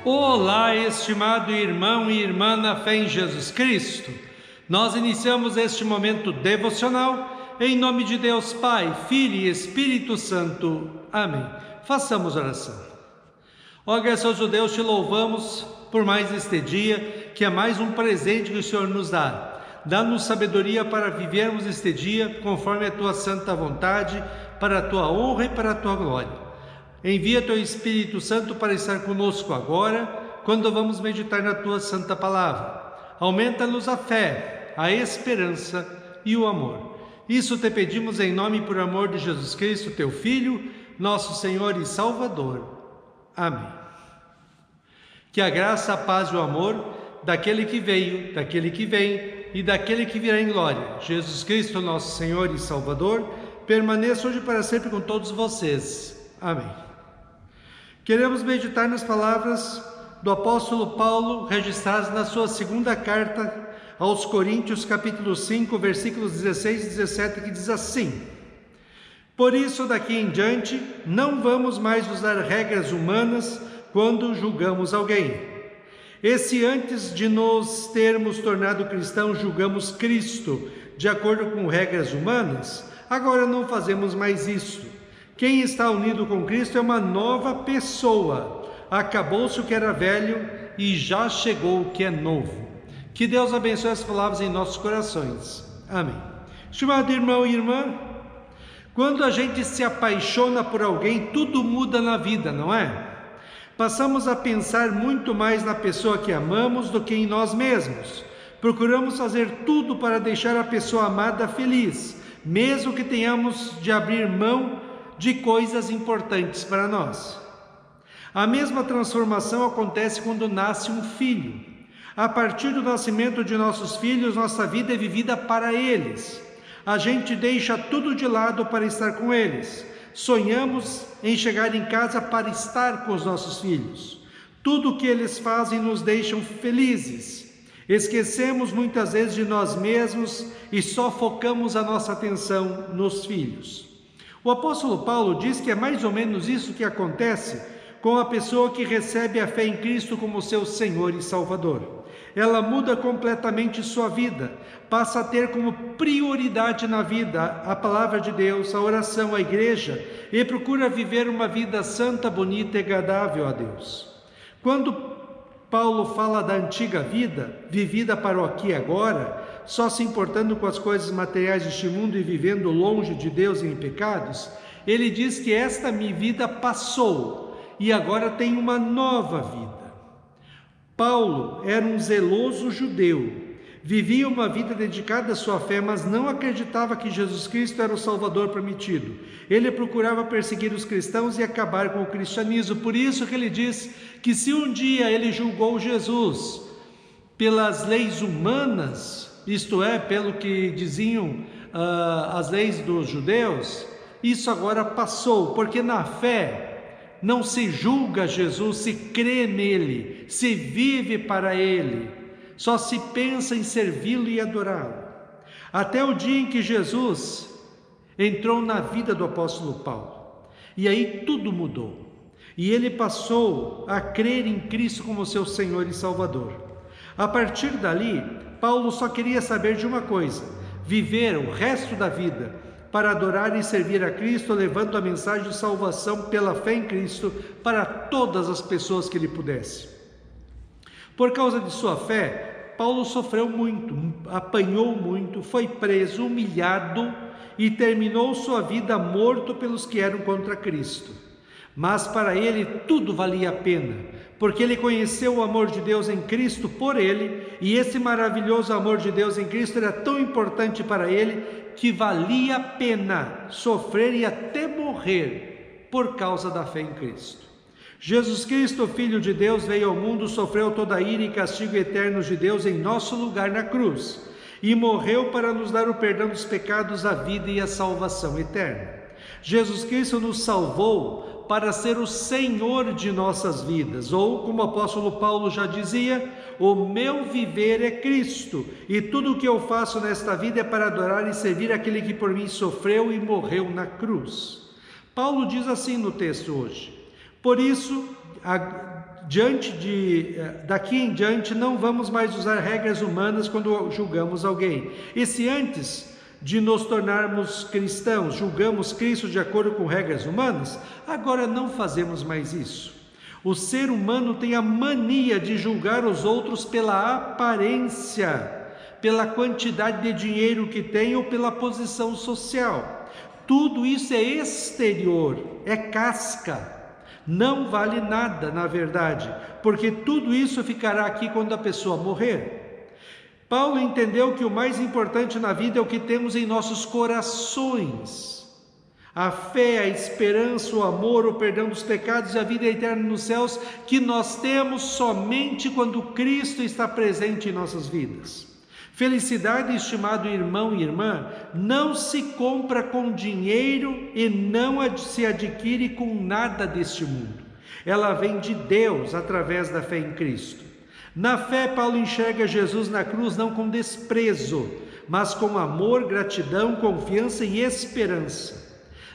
Olá, estimado irmão e irmã na fé em Jesus Cristo. Nós iniciamos este momento devocional em nome de Deus Pai, Filho e Espírito Santo. Amém. Façamos oração. Ó gracioso Deus, te louvamos por mais este dia, que é mais um presente que o Senhor nos dá. Dá-nos sabedoria para vivermos este dia conforme a tua santa vontade, para a tua honra e para a tua glória. Envia teu Espírito Santo para estar conosco agora, quando vamos meditar na tua santa palavra. Aumenta-nos a fé, a esperança e o amor. Isso te pedimos em nome e por amor de Jesus Cristo, teu Filho, nosso Senhor e Salvador. Amém. Que a graça, a paz e o amor daquele que veio, daquele que vem e daquele que virá em glória, Jesus Cristo, nosso Senhor e Salvador, permaneça hoje para sempre com todos vocês. Amém. Queremos meditar nas palavras do apóstolo Paulo, registradas na sua segunda carta aos Coríntios, capítulo 5, versículos 16 e 17, que diz assim: Por isso, daqui em diante, não vamos mais usar regras humanas quando julgamos alguém. E se antes de nos termos tornado cristãos julgamos Cristo de acordo com regras humanas, agora não fazemos mais isso. Quem está unido com Cristo é uma nova pessoa. Acabou-se o que era velho e já chegou o que é novo. Que Deus abençoe as palavras em nossos corações. Amém. Estimado irmão e irmã, quando a gente se apaixona por alguém, tudo muda na vida, não é? Passamos a pensar muito mais na pessoa que amamos do que em nós mesmos. Procuramos fazer tudo para deixar a pessoa amada feliz, mesmo que tenhamos de abrir mão de coisas importantes para nós. A mesma transformação acontece quando nasce um filho. A partir do nascimento de nossos filhos, nossa vida é vivida para eles. A gente deixa tudo de lado para estar com eles. Sonhamos em chegar em casa para estar com os nossos filhos. Tudo o que eles fazem nos deixa felizes. Esquecemos muitas vezes de nós mesmos e só focamos a nossa atenção nos filhos. O apóstolo Paulo diz que é mais ou menos isso que acontece com a pessoa que recebe a fé em Cristo como seu Senhor e Salvador. Ela muda completamente sua vida, passa a ter como prioridade na vida a palavra de Deus, a oração, a igreja, e procura viver uma vida santa, bonita e agradável a Deus. Quando Paulo fala da antiga vida, vivida para o aqui e agora, só se importando com as coisas materiais deste mundo e vivendo longe de Deus em pecados, ele diz que esta minha vida passou e agora tem uma nova vida. Paulo era um zeloso judeu, vivia uma vida dedicada à sua fé, mas não acreditava que Jesus Cristo era o Salvador prometido. Ele procurava perseguir os cristãos e acabar com o cristianismo. Por isso que ele diz que se um dia ele julgou Jesus pelas leis humanas, isto é, pelo que diziam as leis dos judeus, isso agora passou, porque na fé não se julga Jesus, se crê nele, se vive para ele, só se pensa em servi-lo e adorá-lo. Até o dia em que Jesus entrou na vida do apóstolo Paulo, e aí tudo mudou, e ele passou a crer em Cristo como seu Senhor e Salvador. A partir dali, Paulo só queria saber de uma coisa: viver o resto da vida para adorar e servir a Cristo, levando a mensagem de salvação pela fé em Cristo para todas as pessoas que ele pudesse. Por causa de sua fé, Paulo sofreu muito, apanhou muito, foi preso, humilhado e terminou sua vida morto pelos que eram contra Cristo. Mas para ele tudo valia a pena, porque ele conheceu o amor de Deus em Cristo por ele, e esse maravilhoso amor de Deus em Cristo era tão importante para ele, que valia a pena sofrer e até morrer por causa da fé em Cristo. Jesus Cristo, Filho de Deus, veio ao mundo, sofreu toda a ira e castigo eterno de Deus em nosso lugar na cruz, e morreu para nos dar o perdão dos pecados, a vida e a salvação eterna. Jesus Cristo nos salvou para ser o Senhor de nossas vidas, ou, como o apóstolo Paulo já dizia, o meu viver é Cristo, e tudo o que eu faço nesta vida é para adorar e servir aquele que por mim sofreu e morreu na cruz. Paulo diz assim no texto hoje: por isso, daqui em diante não vamos mais usar regras humanas quando julgamos alguém. E se antes de nos tornarmos cristãos julgamos Cristo de acordo com regras humanas, agora não fazemos mais isso. O ser humano tem a mania de julgar os outros pela aparência, pela quantidade de dinheiro que tem ou pela posição social. Tudo isso é exterior, é casca. Não vale nada, na verdade, porque tudo isso ficará aqui quando a pessoa morrer. Paulo entendeu que o mais importante na vida é o que temos em nossos corações. A fé, a esperança, o amor, o perdão dos pecados e a vida eterna nos céus, que nós temos somente quando Cristo está presente em nossas vidas. Felicidade, estimado irmão e irmã, não se compra com dinheiro e não se adquire com nada deste mundo. Ela vem de Deus através da fé em Cristo. Na fé, Paulo enxerga Jesus na cruz não com desprezo, mas com amor, gratidão, confiança e esperança.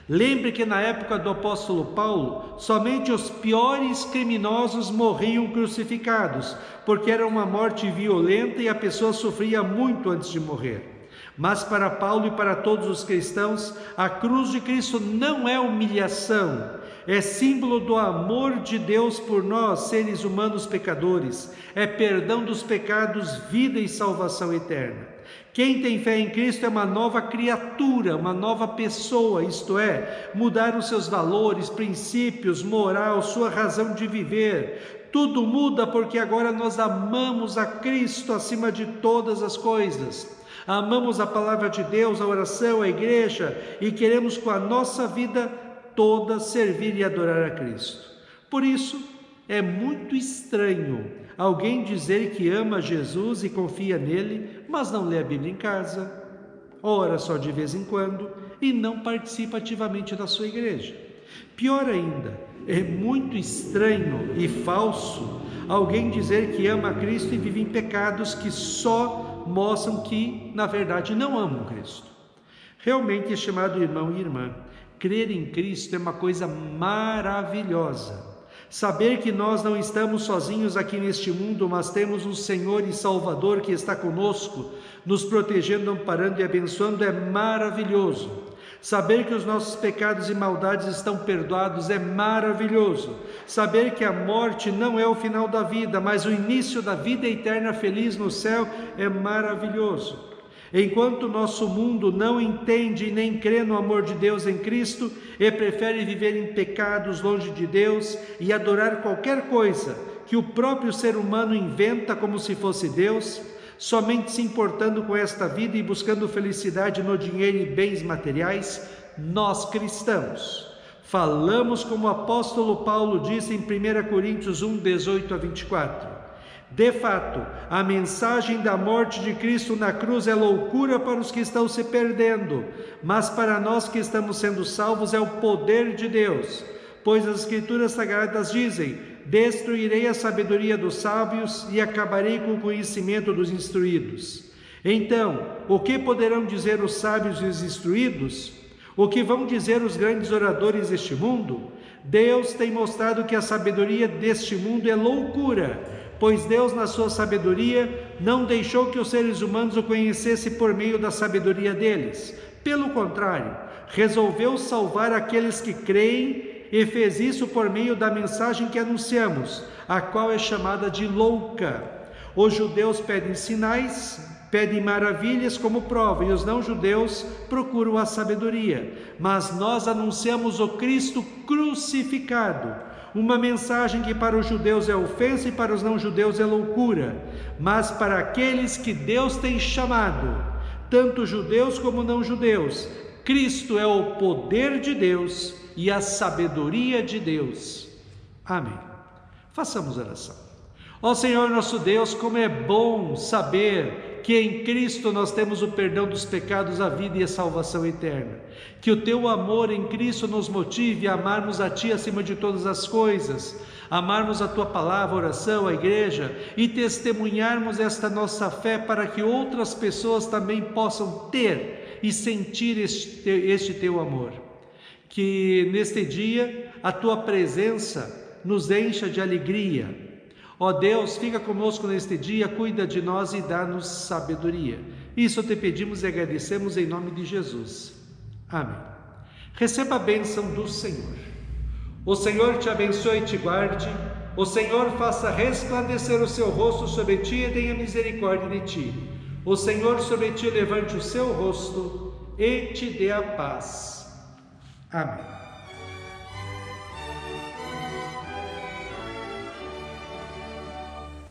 Lembre que na época do apóstolo Paulo, somente os piores criminosos morriam crucificados, porque era uma morte violenta e a pessoa sofria muito antes de morrer. Mas para Paulo e para todos os cristãos, a cruz de Cristo não é humilhação, é símbolo do amor de Deus por nós, seres humanos pecadores, é perdão dos pecados, vida e salvação eterna. Quem tem fé em Cristo é uma nova criatura, uma nova pessoa, isto é, mudar os seus valores, princípios, moral, sua razão de viver. Tudo muda porque agora nós amamos a Cristo acima de todas as coisas. Amamos a palavra de Deus, a oração, a igreja e queremos com a nossa vida toda servir e adorar a Cristo. Por isso, é muito estranho alguém dizer que ama Jesus e confia nele, mas não lê a Bíblia em casa, ora só de vez em quando e não participa ativamente da sua igreja. Pior ainda, é muito estranho e falso alguém dizer que ama a Cristo e vive em pecados que só mostram que, na verdade, não amam Cristo. Realmente, estimado irmão e irmã, crer em Cristo é uma coisa maravilhosa. Saber que nós não estamos sozinhos aqui neste mundo, mas temos um Senhor e Salvador que está conosco, nos protegendo, amparando e abençoando, é maravilhoso. Saber que os nossos pecados e maldades estão perdoados é maravilhoso. Saber que a morte não é o final da vida, mas o início da vida eterna feliz no céu é maravilhoso. Enquanto o nosso mundo não entende e nem crê no amor de Deus em Cristo e prefere viver em pecados longe de Deus e adorar qualquer coisa que o próprio ser humano inventa como se fosse Deus, somente se importando com esta vida e buscando felicidade no dinheiro e bens materiais, nós cristãos falamos como o apóstolo Paulo disse em 1 Coríntios 1, 18 a 24. De fato, a mensagem da morte de Cristo na cruz é loucura para os que estão se perdendo, mas para nós que estamos sendo salvos é o poder de Deus, pois as Escrituras Sagradas dizem: destruirei a sabedoria dos sábios e acabarei com o conhecimento dos instruídos. Então, o que poderão dizer os sábios e os instruídos? O que vão dizer os grandes oradores deste mundo? Deus tem mostrado que a sabedoria deste mundo é loucura, pois Deus, na sua sabedoria, não deixou que os seres humanos o conhecessem por meio da sabedoria deles. Pelo contrário, resolveu salvar aqueles que creem e fez isso por meio da mensagem que anunciamos, a qual é chamada de louca. Os judeus pedem sinais, pedem maravilhas como prova, e os não-judeus procuram a sabedoria. Mas nós anunciamos o Cristo crucificado, uma mensagem que para os judeus é ofensa e para os não-judeus é loucura, mas para aqueles que Deus tem chamado, tanto judeus como não-judeus, Cristo é o poder de Deus e a sabedoria de Deus. Amém. Façamos oração. Ó Senhor nosso Deus, como é bom saber que em Cristo nós temos o perdão dos pecados, a vida e a salvação eterna. Que o Teu amor em Cristo nos motive a amarmos a Ti acima de todas as coisas, amarmos a Tua palavra, a oração, a igreja e testemunharmos esta nossa fé para que outras pessoas também possam ter e sentir este Teu amor. Que neste dia a Tua presença nos encha de alegria. Ó Deus, fica conosco neste dia, cuida de nós e dá-nos sabedoria. Isso te pedimos e agradecemos em nome de Jesus. Amém. Receba a bênção do Senhor. O Senhor te abençoe e te guarde. O Senhor faça resplandecer o seu rosto sobre ti e tenha misericórdia de ti. O Senhor sobre ti levante o seu rosto e te dê a paz. Amém.